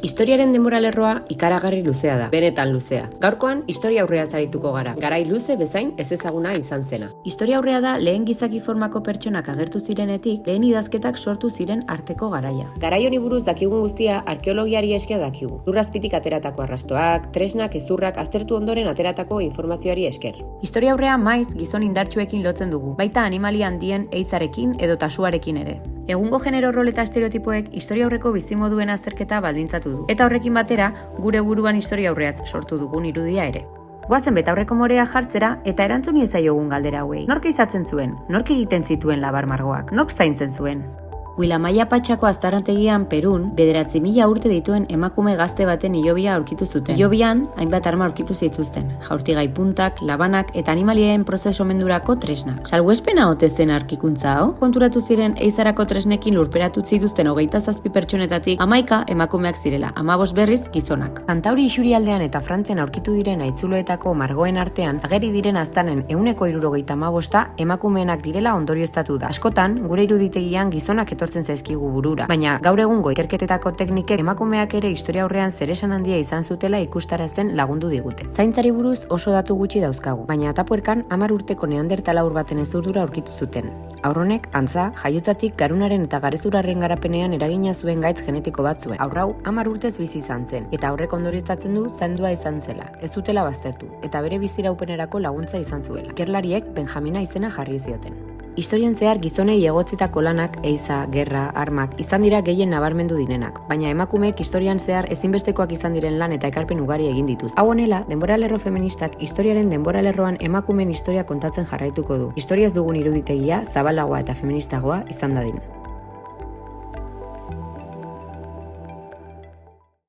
Historiaren denboralerroa ikaragarri luzea da, benetan luzea. Gaurkoan, historia aurrea zarituko gara, garai luze bezain ezezaguna izan zena. Historia aurrea da lehen gizaki formako pertsonak agertu zirenetik, lehen idazketak sortu ziren arteko garaia. Garai honi buruz dakigun guztia arkeologiari esker dakigu. Lurrazpitik ateratako arrastoak, tresnak, hezurrak aztertu ondoren ateratako informazioari esker. Historia aurrea maiz gizon indartsuekin lotzen dugu, baita animalia handien eizarekin edo tasuarekin ere. Egungo genero rol eta estereotipoek historia aurreko bizimoduen azterketa baldintzatu du, eta horrekin batera gure buruan historia aurreaz sortu dugun irudia ere. Goazen betaurreko morea jartzera eta erantzuni ezaiogun galdera hauei. Nork izatzen zuen? Nork egiten zituen labar margoak? Nork zaintzen zuen? Huilamaia Patxako aztarnategian Perun 9.000 urte dituen emakume gazte baten hilobia aurkitu zuten. Hilobian hainbat arma aurkitu zituzten, jaurtigai puntak, labanak eta animalien prozesomendurako tresnak. Salbuespena ote zen aurkikuntza hau? Konturatu ziren eizarako tresnekin lurperatu zituzten 27 pertsonetatik 11 emakumeak zirela, 15 berriz gizonak. Kantauri isurialdean eta Frantzian aurkitu diren haitzuloetako margoen artean ageri diren aztarnen 175 emakumeenak direla ondorioztatu da. Askotan, gure iruditegian gizonak etortzen zaizkigu burura, baina gaur egungo ikerketetako teknikek emakumeak ere historia aurrean zeresan handia izan zutela ikustarazten lagundu digute. Zaintzari buruz oso datu gutxi dauzkagu, baina Atapuerkan 10 urteko neandertala haur baten ezurdura aurkitu zuten. Haurronek antza, jaiotzatik garunaren eta garezurraren garapenean eragina zuen gaitz genetiko bat zuen. Haur hau 10 urtez bizi izan zen, eta horrek ondorioztatzen du zaindua izan zela, ez zutela baztertu, eta bere biziraupenerako laguntza izan zuela. Ikerlariek Benjamina izena jarri zioten. Historian zehar gizonei egotzitako lanak, eiza, gerra, armak, izan dira gehien nabarmendu direnak, baina emakumeek historian zehar ezinbestekoak izan diren lan eta ekarpen ugari egin dituz. Hau honela, denboralerro feministak historiaren denboralerroan emakumeen historia kontatzen jarraituko du. Historiaz dugun iruditegia zabalagoa eta feministagoa izan dadin.